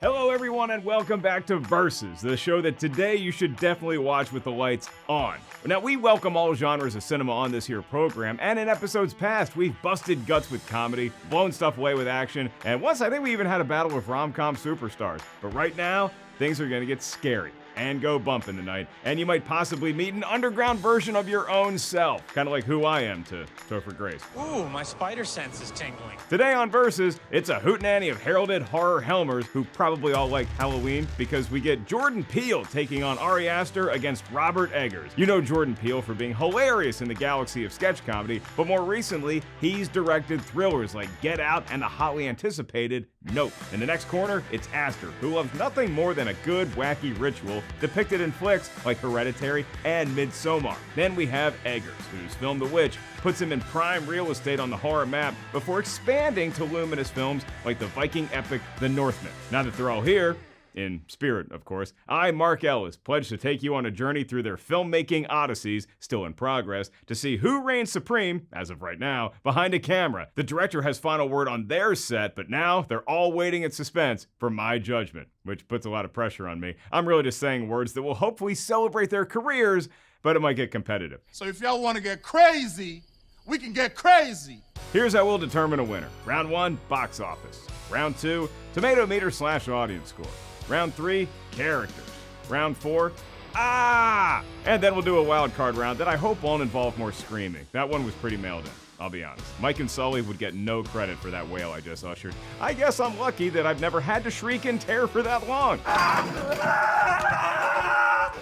Hello everyone and welcome back to Versus, the show that today you should definitely watch with the lights on. Now we welcome all genres of cinema on this here program, and in episodes past we've busted guts with comedy, blown stuff away with action, and once I think we even had a battle with rom-com superstars. But right now, things are gonna get scary and go bumping tonight, and you might possibly meet an underground version of your own self, kind of like who I am to Topher Grace. Ooh, my spider sense is tingling. Today on Versus, it's a hootinany of heralded horror helmers who probably all like Halloween, because we get Jordan Peele taking on Ari Aster against Robert Eggers. You know Jordan Peele for being hilarious in the galaxy of sketch comedy, but more recently, he's directed thrillers like Get Out and the hotly anticipated Nope. In the next corner, it's Aster, who loves nothing more than a good, wacky ritual depicted in flicks like Hereditary and Midsommar. Then we have Eggers, whose film The Witch puts him in prime real estate on the horror map before expanding to luminous films like the Viking epic The Northman. Now that they're all here, in spirit, of course, I, Mark Ellis, pledge to take you on a journey through their filmmaking odysseys, still in progress, to see who reigns supreme, as of right now, behind a camera. The director has final word on their set, but now they're all waiting in suspense for my judgment, which puts a lot of pressure on me. I'm really just saying words that will hopefully celebrate their careers, but it might get competitive. So if y'all want to get crazy, we can get crazy. Here's how we'll determine a winner. Round 1, box office. Round 2, Tomatometer/audience score. Round 3, characters. Round 4, and then we'll do a wild card round that I hope won't involve more screaming. That one was pretty mailed in, I'll be honest. Mike and Sully would get no credit for that wail I just ushered. I guess I'm lucky that I've never had to shriek and tear for that long.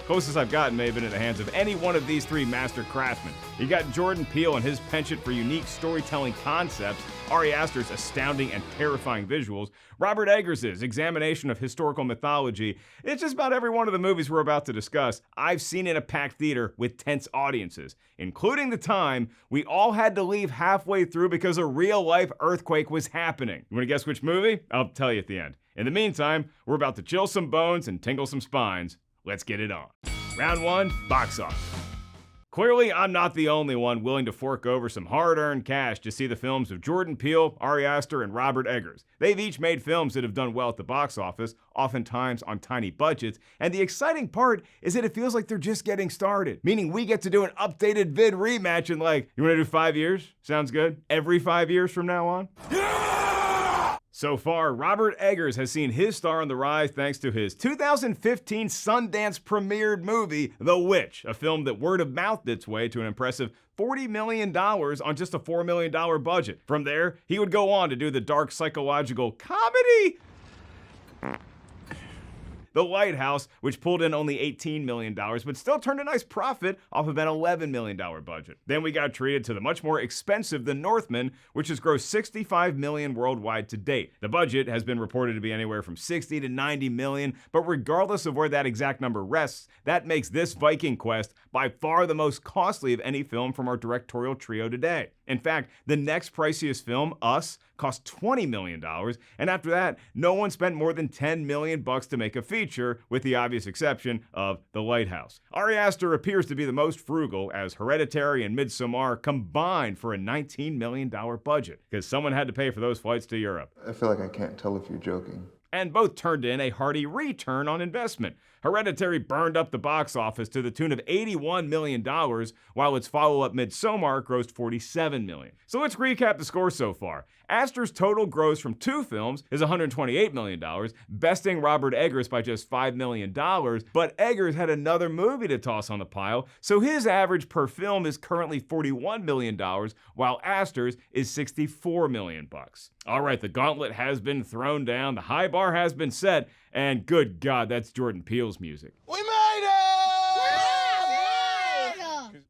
Closest I've gotten may have been in the hands of any one of these three master craftsmen. You got Jordan Peele and his penchant for unique storytelling concepts, Ari Aster's astounding and terrifying visuals, Robert Eggers' examination of historical mythology. It's just about every one of the movies we're about to discuss I've seen in a packed theater with tense audiences, including the time we all had to leave halfway through because a real-life earthquake was happening. You wanna guess which movie? I'll tell you at the end. In the meantime, we're about to chill some bones and tingle some spines. Let's get it on. Round 1, box office. Clearly, I'm not the only one willing to fork over some hard-earned cash to see the films of Jordan Peele, Ari Aster, and Robert Eggers. They've each made films that have done well at the box office, oftentimes on tiny budgets, and the exciting part is that it feels like they're just getting started, meaning we get to do an updated vid rematch in like, you wanna do 5 years? Sounds good? Every 5 years from now on? So far, Robert Eggers has seen his star on the rise thanks to his 2015 Sundance premiered movie, The Witch, a film that word of mouthed its way to an impressive $40 million on just a $4 million budget. From there, he would go on to do the dark psychological comedy The Lighthouse, which pulled in only $18 million, but still turned a nice profit off of an $11 million budget. Then we got treated to the much more expensive The Northman, which has grossed $65 million worldwide to date. The budget has been reported to be anywhere from $60 to $90 million, but regardless of where that exact number rests, that makes this Viking quest by far the most costly of any film from our directorial trio today. In fact, the next priciest film, Us, cost $20 million, and after that, no one spent more than $10 million to make a feature, with the obvious exception of The Lighthouse. Ari Aster appears to be the most frugal, as Hereditary and Midsommar combined for a $19 million budget, because someone had to pay for those flights to Europe. I feel like I can't tell if you're joking. And both turned in a hearty return on investment. Hereditary burned up the box office to the tune of $81 million, while its follow-up Midsommar grossed $47 million. So let's recap the score so far. Aster's total gross from two films is $128 million, besting Robert Eggers by just $5 million, but Eggers had another movie to toss on the pile, so his average per film is currently $41 million, while Aster's is $64 million. All right, the gauntlet has been thrown down, the high bar has been set, and good God, that's Jordan Peele's music. We made it!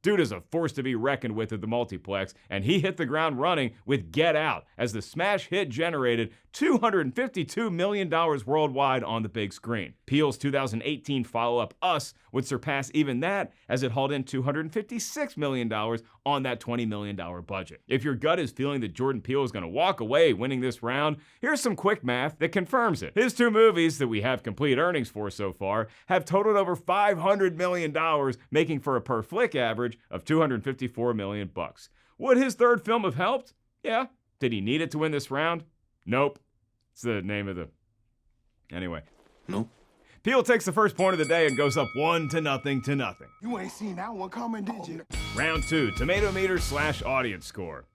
Dude is a force to be reckoned with at the multiplex, and he hit the ground running with Get Out, as the smash hit generated $252 million worldwide on the big screen. Peele's 2018 follow-up Us would surpass even that, as it hauled in $256 million on that $20 million budget. If your gut is feeling that Jordan Peele is gonna walk away winning this round, here's some quick math that confirms it. His two movies that we have complete earnings for so far have totaled over $500 million, making for a per flick average of $254 million. Would his third film have helped? Yeah. Did he need it to win this round? Nope. It's the name of the Anyway. Nope. Peele takes the first point of the day and goes up 1-0 to nothing. You ain't seen that one coming, did you? Round 2, Tomatometer / audience score.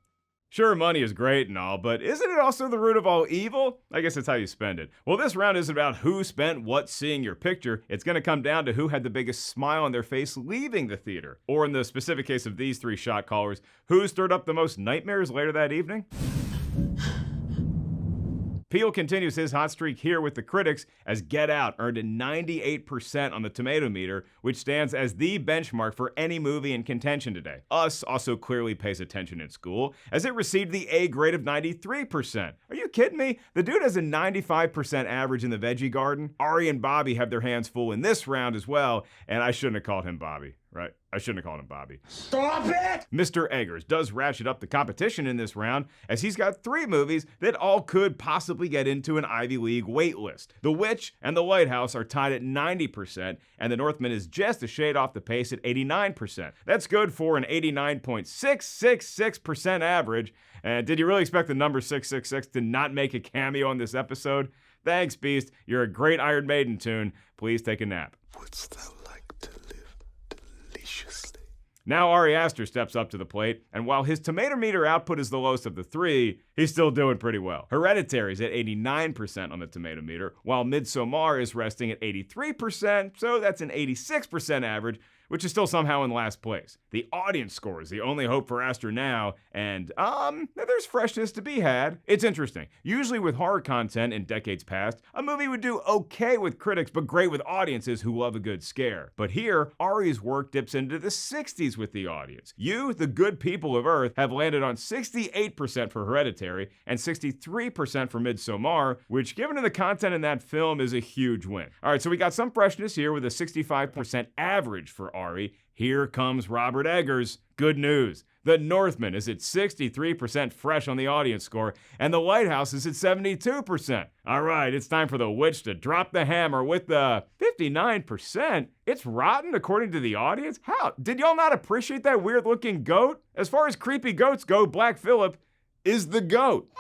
Sure, money is great and all, but isn't it also the root of all evil? I guess it's how you spend it. Well, this round isn't about who spent what seeing your picture. It's going to come down to who had the biggest smile on their face leaving the theater. Or in the specific case of these 3 shot callers, who stirred up the most nightmares later that evening? Peele continues his hot streak here with the critics as Get Out earned a 98% on the Tomatometer, which stands as the benchmark for any movie in contention today. Us also clearly pays attention in school, as it received the A grade of 93%. Are you kidding me? The dude has a 95% average in the veggie garden. Ari and Bobby have their hands full in this round as well, and I shouldn't have called him Bobby. Right? I shouldn't have called him Bobby. Stop it! Mr. Eggers does ratchet up the competition in this round, as he's got 3 movies that all could possibly get into an Ivy League waitlist. The Witch and The Lighthouse are tied at 90%, and The Northman is just a shade off the pace at 89%. That's good for an 89.666% average. And did you really expect the number 666 to not make a cameo in this episode? Thanks, Beast. You're a great Iron Maiden tune. Please take a nap. What's that like to live deliciously? Now Ari Aster steps up to the plate, and while his Tomatometer output is the lowest of the 3, he's still doing pretty well. Hereditary is at 89% on the Tomatometer, while Midsommar is resting at 83%, so that's an 86% average, which is still somehow in last place. The audience score is the only hope for Aster now, and there's freshness to be had. It's interesting. Usually with horror content in decades past, a movie would do okay with critics, but great with audiences who love a good scare. But here, Ari's work dips into the 60s with the audience. You, the good people of Earth, have landed on 68% for Hereditary and 63% for Midsommar, which given to the content in that film is a huge win. All right, so we got some freshness here with a 65% average for Ari. Here comes Robert Eggers. Good news. The Northman is at 63% fresh on the audience score, and The Lighthouse is at 72%. All right, it's time for The Witch to drop the hammer with the 59%. It's rotten according to the audience? How? Did y'all not appreciate that weird-looking goat? As far as creepy goats go, Black Phillip is the goat.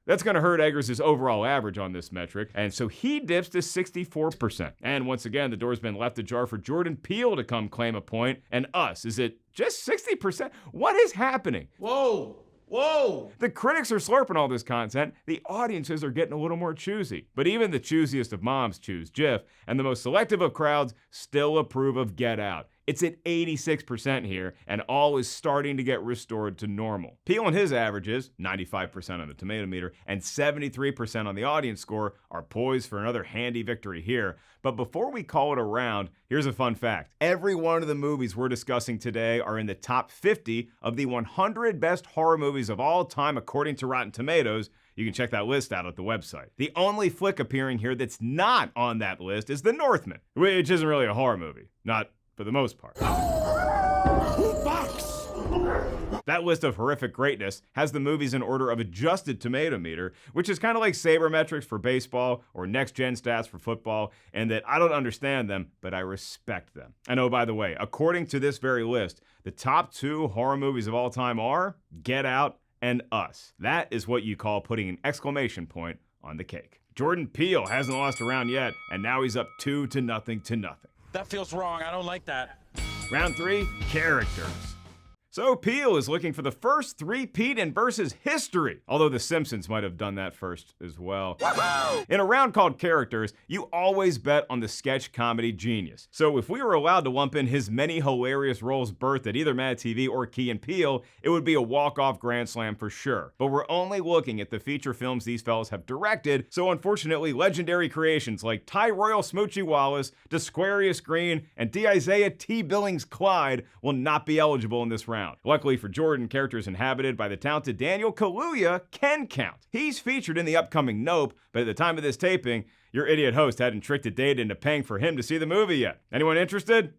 That's going to hurt Eggers' overall average on this metric, and so he dips to 64%. And once again, the door's been left ajar for Jordan Peele to come claim a point, and us is it just 60%? What is happening? Whoa! Whoa! The critics are slurping all this content, the audiences are getting a little more choosy. But even the choosiest of moms choose Jif, and the most selective of crowds still approve of Get Out. It's at 86% here, and all is starting to get restored to normal. Peele and his averages, 95% on the Tomatometer and 73% on the audience score, are poised for another handy victory here. But before we call it a round, here's a fun fact. Every one of the movies we're discussing today are in the top 50 of the 100 best horror movies of all time according to Rotten Tomatoes. You can check that list out at the website. The only flick appearing here that's not on that list is The Northman, which isn't really a horror movie. Not for the most part. That list of horrific greatness has the movies in order of adjusted Tomatometer, which is kind of like sabermetrics for baseball or next-gen stats for football, and that I don't understand them, but I respect them. And oh, by the way, according to this very list, the top 2 horror movies of all time are Get Out and Us. That is what you call putting an exclamation point on the cake. Jordan Peele hasn't lost a round yet, and now he's up 2-0 to nothing. That feels wrong. I don't like that. Round 3, characters. So Peele is looking for the first three-peat in Versus history, although The Simpsons might have done that first as well. In a round called Characters, you always bet on the sketch comedy genius. So if we were allowed to lump in his many hilarious roles birthed at either Mad TV or Key and Peele, it would be a walk-off grand slam for sure. But we're only looking at the feature films these fellas have directed, so unfortunately legendary creations like Ty Royal Smoochie Wallace, Scariest Green, and D. Isaiah T. Billings Clyde will not be eligible in this round. Luckily for Jordan, characters inhabited by the talented Daniel Kaluuya can count. He's featured in the upcoming Nope, but at the time of this taping, your idiot host hadn't tricked a date into paying for him to see the movie yet. Anyone interested?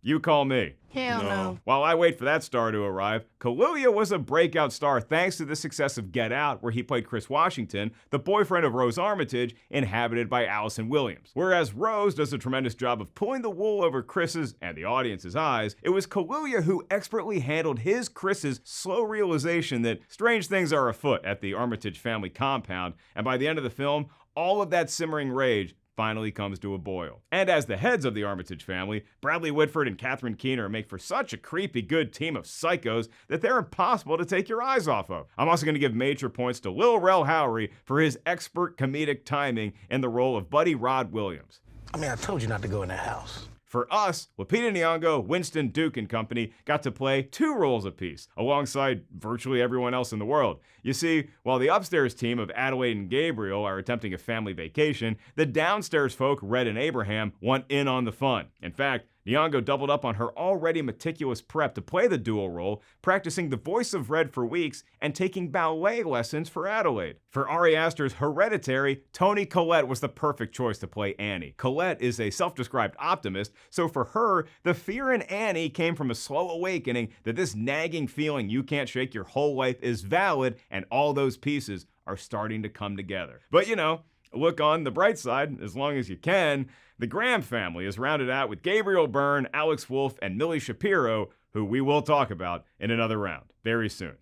You call me. Hell no. While I wait for that star to arrive, Kaluuya was a breakout star thanks to the success of Get Out, where he played Chris Washington, the boyfriend of Rose Armitage, inhabited by Allison Williams. Whereas Rose does a tremendous job of pulling the wool over Chris's and the audience's eyes, it was Kaluuya who expertly handled his Chris's slow realization that strange things are afoot at the Armitage family compound, and by the end of the film, all of that simmering rage finally comes to a boil. And as the heads of the Armitage family, Bradley Whitford and Catherine Keener make for such a creepy good team of psychos that they're impossible to take your eyes off of. I'm also going to give major points to Lil Rel Howery for his expert comedic timing in the role of Buddy Rod Williams. I mean, I told you not to go in that house. For us, Lupita Nyong'o, Winston Duke and company got to play 2 roles apiece, alongside virtually everyone else in the world. You see, while the upstairs team of Adelaide and Gabriel are attempting a family vacation, the downstairs folk, Red and Abraham, want in on the fun. In fact, Nyong'o doubled up on her already meticulous prep to play the dual role, practicing the voice of Red for weeks and taking ballet lessons for Adelaide. For Ari Aster's Hereditary, Toni Collette was the perfect choice to play Annie. Collette is a self-described optimist, so for her, the fear in Annie came from a slow awakening that this nagging feeling you can't shake your whole life is valid, and all those pieces are starting to come together. But you know, look on the bright side as long as you can. The Graham family is rounded out with Gabriel Byrne, Alex Wolff, and Millie Shapiro, who we will talk about in another round very soon.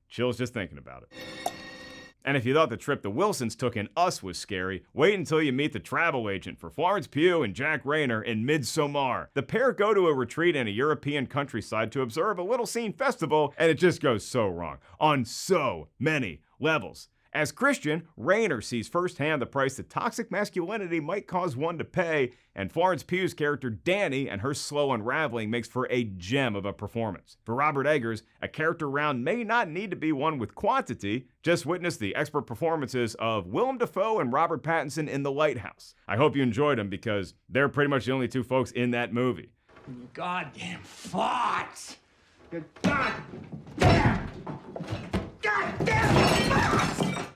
Chills just thinking about it. And if you thought the trip the Wilsons took in Us was scary, wait until you meet the travel agent for Florence Pugh and Jack Rayner in Midsommar. The pair go to a retreat in a European countryside to observe a little scene festival, and it just goes so wrong on so many levels. As Christian, Rayner sees firsthand the price that toxic masculinity might cause one to pay, and Florence Pugh's character Danny and her slow unraveling makes for a gem of a performance. For Robert Eggers, a character round may not need to be one with quantity. Just witness the expert performances of Willem Dafoe and Robert Pattinson in The Lighthouse. I hope you enjoyed them because they're pretty much the only 2 folks in that movie. You goddamn farts! You goddamn farts!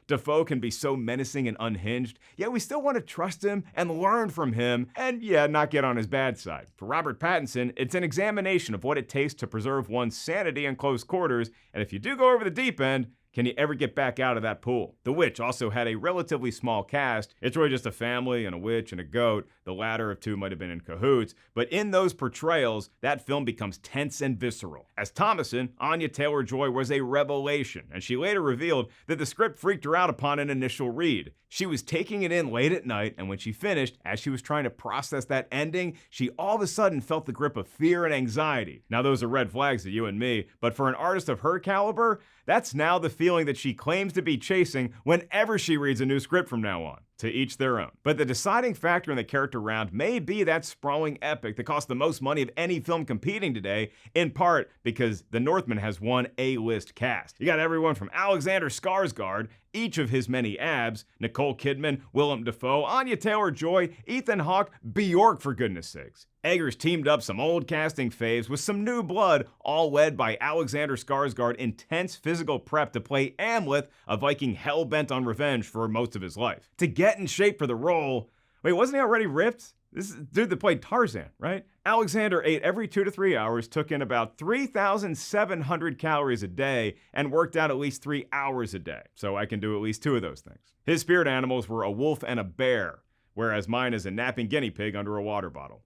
Dafoe can be so menacing and unhinged, yet we still want to trust him and learn from him and, not get on his bad side. For Robert Pattinson, it's an examination of what it takes to preserve one's sanity in close quarters, and if you do go over the deep end, can you ever get back out of that pool? The Witch also had a relatively small cast. It's really just a family and a witch and a goat. The latter of 2 might have been in cahoots, but in those portrayals, that film becomes tense and visceral. As Thomasin, Anya Taylor-Joy was a revelation, and she later revealed that the script freaked her out upon an initial read. She was taking it in late at night, and when she finished, as she was trying to process that ending, she all of a sudden felt the grip of fear and anxiety. Now those are red flags to you and me, but for an artist of her caliber, that's now the feeling that she claims to be chasing whenever she reads a new script from now on. To each their own. But the deciding factor in the character round may be that sprawling epic that cost the most money of any film competing today, in part because The Northman has one A-list cast. You got everyone from Alexander Skarsgård, each of his many abs, Nicole Kidman, Willem Dafoe, Anya Taylor-Joy, Ethan Hawke, Bjork for goodness sakes. Eggers teamed up some old casting faves with some new blood, all led by Alexander Skarsgård's intense physical prep to play Amleth, a Viking hell-bent on revenge for most of his life. To get in shape for the role, wait, wasn't he already ripped? This is the dude that played Tarzan, right? Alexander ate every 2 to 3 hours, took in about 3,700 calories a day, and worked out at least 3 hours a day. So I can do at least 2 of those things. His spirit animals were a wolf and a bear, whereas mine is a napping guinea pig under a water bottle.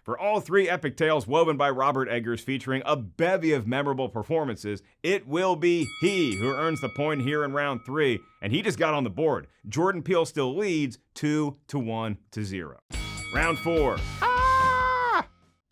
For all 3 epic tales woven by Robert Eggers featuring a bevy of memorable performances, it will be he who earns the point here in round 3, and he just got on the board. Jordan Peele still leads 2-1 to 0. Round 4.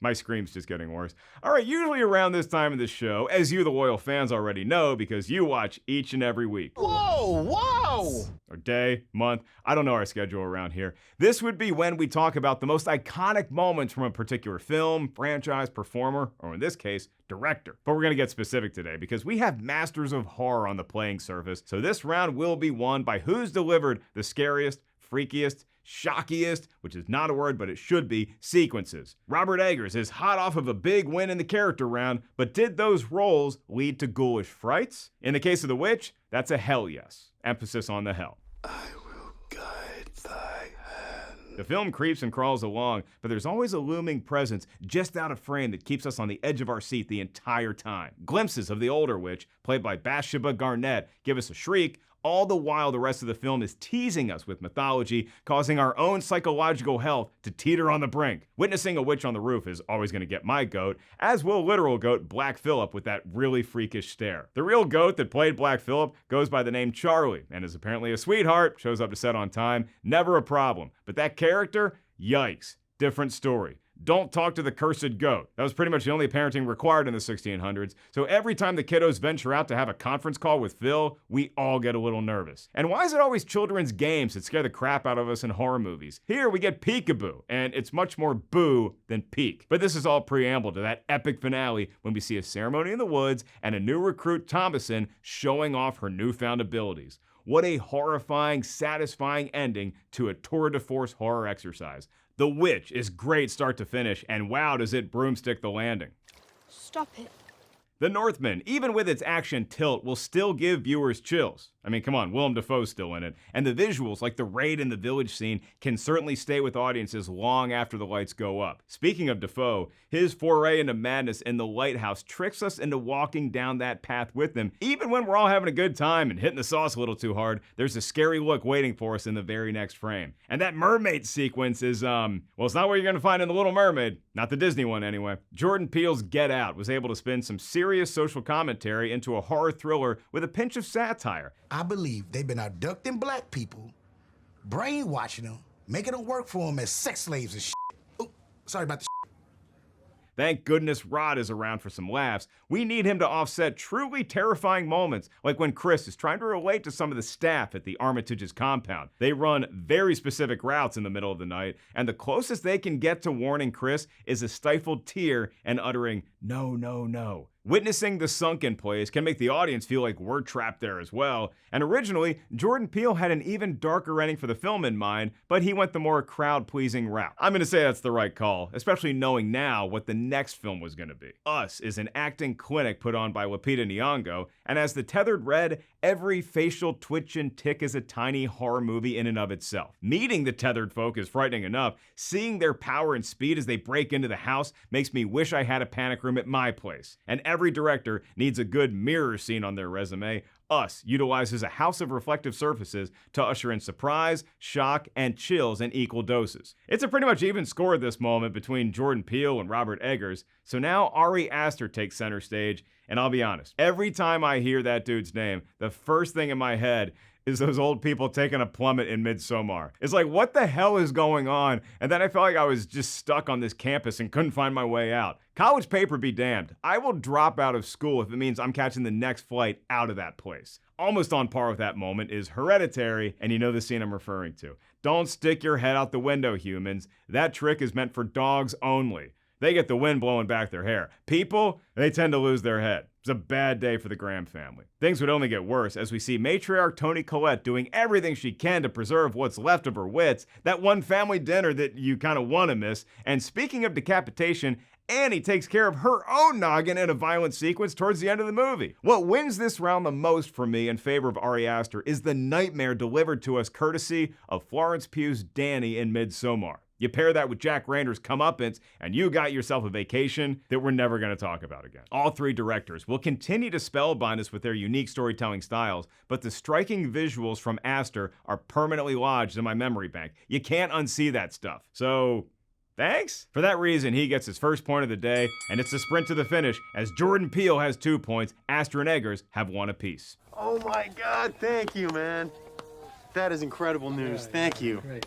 My scream's just getting worse. All right, usually around this time of the show, as you the loyal fans already know because you watch each and every week. Whoa! Or day, month, I don't know our schedule around here. This would be when we talk about the most iconic moments from a particular film, franchise, performer, or in this case, director. But we're gonna get specific today because we have masters of horror on the playing surface, so this round will be won by who's delivered the scariest, freakiest, shockiest, which is not a word, but it should be, sequences. Robert Eggers is hot off of a big win in the character round, but did those roles lead to ghoulish frights? In the case of The Witch, that's a hell yes. Emphasis on the hell. I will guide thy hand. The film creeps and crawls along, but there's always a looming presence just out of frame that keeps us on the edge of our seat the entire time. Glimpses of the older witch, played by Bathsheba Garnett, give us a shriek, All the while the rest of the film is teasing us with mythology, causing our own psychological health to teeter on the brink. Witnessing a witch on the roof is always going to get my goat, as will literal goat Black Phillip with that really freakish stare. The real goat that played Black Phillip goes by the name Charlie, and is apparently a sweetheart, shows up to set on time, never a problem. But that character? Yikes. Different story. Don't talk to the cursed goat. That was pretty much the only parenting required in the 1600s, so every time the kiddos venture out to have a conference call with Phil, we all get a little nervous. And why is it always children's games that scare the crap out of us in horror movies? Here we get peekaboo, and it's much more boo than peek. But this is all preamble to that epic finale when we see a ceremony in the woods and a new recruit, Thomason, showing off her newfound abilities. What a horrifying, satisfying ending to a tour de force horror exercise. The Witch is great start to finish, and wow does it broomstick the landing. Stop it. The Northman, even with its action tilt, will still give viewers chills. I mean, come on, Willem Dafoe's still in it. And the visuals, like the raid in the village scene, can certainly stay with audiences long after the lights go up. Speaking of Dafoe, his foray into madness in the lighthouse tricks us into walking down that path with him. Even when we're all having a good time and hitting the sauce a little too hard, there's a scary look waiting for us in the very next frame. And that mermaid sequence is, well, it's not what you're gonna find in The Little Mermaid. Not the Disney one, anyway. Jordan Peele's Get Out was able to spin some serious social commentary into a horror thriller with a pinch of satire. I believe they've been abducting black people, brainwashing them, making them work for them as sex slaves and shit. Oh, sorry about the shit. Thank goodness Rod is around for some laughs. We need him to offset truly terrifying moments, like when Chris is trying to relate to some of the staff at the Armitage's compound. They run very specific routes in the middle of the night, and the closest they can get to warning Chris is a stifled tear and uttering, "No, no, no." Witnessing the sunken place can make the audience feel like we're trapped there as well, and originally, Jordan Peele had an even darker ending for the film in mind, but he went the more crowd-pleasing route. I'm gonna say that's the right call, especially knowing now what the next film was gonna be. Us is an acting clinic put on by Lupita Nyong'o, and as the tethered read, every facial twitch and tick is a tiny horror movie in and of itself. Meeting the tethered folk is frightening enough. Seeing their power and speed as they break into the house makes me wish I had a panic room at my place. And every director needs a good mirror scene on their resume. Us utilizes a house of reflective surfaces to usher in surprise, shock, and chills in equal doses. It's a pretty much even score at this moment between Jordan Peele and Robert Eggers, so now Ari Aster takes center stage, and I'll be honest, every time I hear that dude's name, the first thing in my head is those old people taking a plummet in Midsommar. It's like, what the hell is going on? And then I felt like I was just stuck on this campus and couldn't find my way out. College paper be damned. I will drop out of school if it means I'm catching the next flight out of that place. Almost on par with that moment is Hereditary, and you know the scene I'm referring to. Don't stick your head out the window, humans. That trick is meant for dogs only. They get the wind blowing back their hair. People, they tend to lose their head. It's a bad day for the Graham family. Things would only get worse as we see matriarch Toni Collette doing everything she can to preserve what's left of her wits, that one family dinner that you kind of want to miss. And speaking of decapitation, Annie takes care of her own noggin in a violent sequence towards the end of the movie. What wins this round the most for me in favor of Ari Aster is the nightmare delivered to us courtesy of Florence Pugh's Danny in Midsommar. You pair that with Jack Rayner's comeuppance, and you got yourself a vacation that we're never going to talk about again. All three directors will continue to spellbind us with their unique storytelling styles, but the striking visuals from Aster are permanently lodged in my memory bank. You can't unsee that stuff. So, thanks? For that reason, he gets his first point of the day, and it's a sprint to the finish, as Jordan Peele has 2 points, Aster and Eggers have 1 apiece. Oh my God, thank you, man. That is incredible news. Thank you. Great.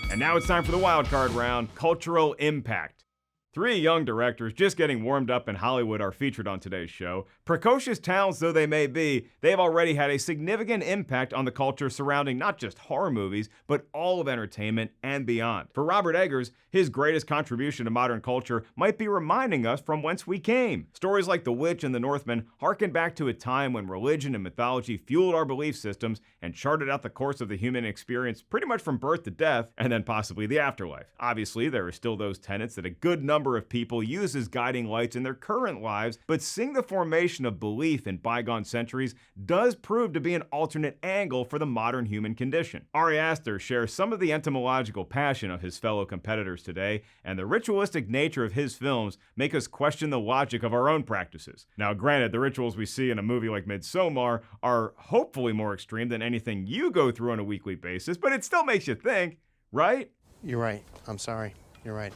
And now it's time for the wildcard round, Cultural Impact. 3 young directors just getting warmed up in Hollywood are featured on today's show. Precocious talents though they may be, they've already had a significant impact on the culture surrounding not just horror movies, but all of entertainment and beyond. For Robert Eggers, his greatest contribution to modern culture might be reminding us from whence we came. Stories like The Witch and The Northman harken back to a time when religion and mythology fueled our belief systems and charted out the course of the human experience pretty much from birth to death, and then possibly the afterlife. Obviously, there are still those tenets that a good number number of people use as guiding lights in their current lives, but seeing the formation of belief in bygone centuries does prove to be an alternate angle for the modern human condition. Ari Aster shares some of the entomological passion of his fellow competitors today, and the ritualistic nature of his films make us question the logic of our own practices. Now, granted, the rituals we see in a movie like Midsommar are hopefully more extreme than anything you go through on a weekly basis, but it still makes you think, right? You're right. I'm sorry. You're right.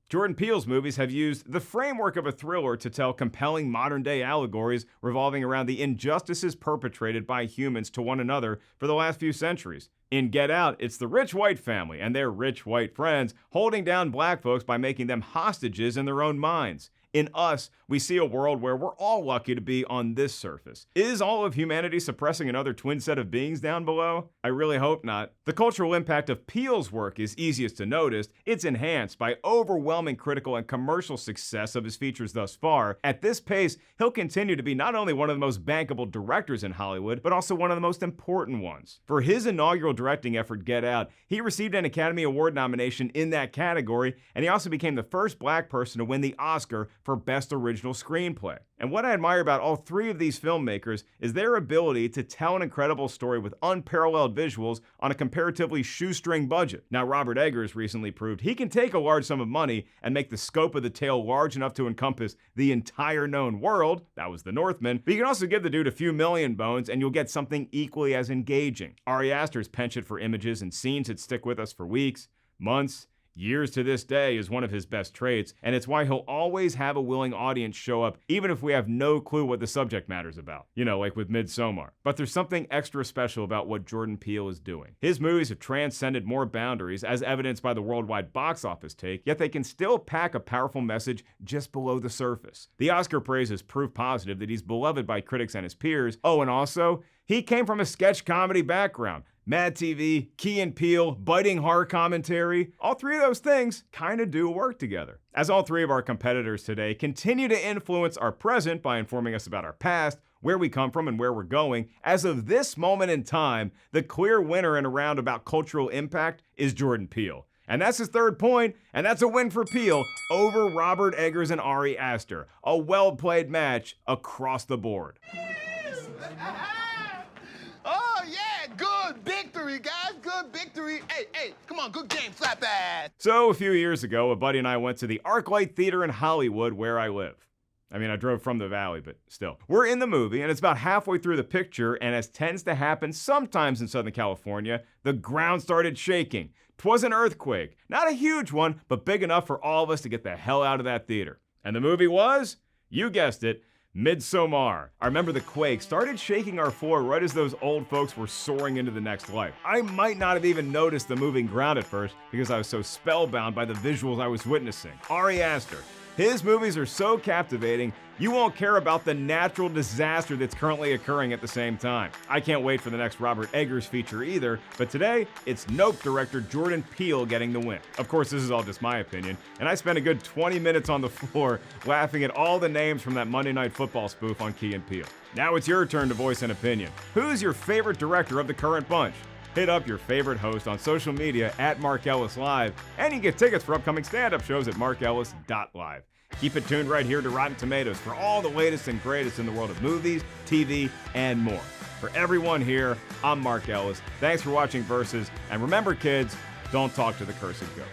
Jordan Peele's movies have used the framework of a thriller to tell compelling modern-day allegories revolving around the injustices perpetrated by humans to one another for the last few centuries. In Get Out, it's the rich white family and their rich white friends holding down black folks by making them hostages in their own minds. In Us, we see a world where we're all lucky to be on this surface. Is all of humanity suppressing another twin set of beings down below? I really hope not. The cultural impact of Peele's work is easiest to notice. It's enhanced by overwhelming critical and commercial success of his features thus far. At this pace, he'll continue to be not only one of the most bankable directors in Hollywood, but also one of the most important ones. For his inaugural directing effort, Get Out, he received an Academy Award nomination in that category, and he also became the first black person to win the Oscar for Best Original Screenplay. And what I admire about all three of these filmmakers is their ability to tell an incredible story with unparalleled visuals on a comparatively shoestring budget. Now, Robert Eggers recently proved he can take a large sum of money and make the scope of the tale large enough to encompass the entire known world. That was the Northman. But you can also give the dude a few million bones and you'll get something equally as engaging. Ari Aster's penchant for images and scenes that stick with us for weeks, months, years to this day is one of his best traits, and it's why he'll always have a willing audience show up even if we have no clue what the subject matter's about. You know, like with Midsommar. But there's something extra special about what Jordan Peele is doing. His movies have transcended more boundaries, as evidenced by the worldwide box office take, yet they can still pack a powerful message just below the surface. The Oscar praise is proof positive that he's beloved by critics and his peers. Oh, and also, he came from a sketch comedy background. Mad TV, Key and Peele, biting horror commentary, all three of those things kind of do work together. As all three of our competitors today continue to influence our present by informing us about our past, where we come from and where we're going, as of this moment in time, the clear winner in a round about cultural impact is Jordan Peele. And that's his third point, and that's a win for Peele over Robert Eggers and Ari Aster. A well-played match across the board. Oh, yeah, good victory, guys. Good victory. Hey, come on, good game, slap ass. So, a few years ago, a buddy and I went to the ArcLight Theater in Hollywood, where I live. I mean, I drove from the valley, but still. We're in the movie, and it's about halfway through the picture, and as tends to happen sometimes in Southern California, the ground started shaking. 'Twas an earthquake. Not a huge one, but big enough for all of us to get the hell out of that theater. And the movie was, you guessed it, Midsommar. I remember the quake started shaking our floor right as those old folks were soaring into the next life. I might not have even noticed the moving ground at first because I was so spellbound by the visuals I was witnessing. Ari Aster. His movies are so captivating, you won't care about the natural disaster that's currently occurring at the same time. I can't wait for the next Robert Eggers feature either, but today, it's Nope director Jordan Peele getting the win. Of course, this is all just my opinion, and I spent a good 20 minutes on the floor laughing at all the names from that Monday Night Football spoof on Key and Peele. Now it's your turn to voice an opinion. Who's your favorite director of the current bunch? Hit up your favorite host on social media at Mark Ellis Live, and you can get tickets for upcoming stand-up shows at markellis.live. Keep it tuned right here to Rotten Tomatoes for all the latest and greatest in the world of movies, TV, and more. For everyone here, I'm Mark Ellis. Thanks for watching Versus, and remember kids, don't talk to the cursed goat.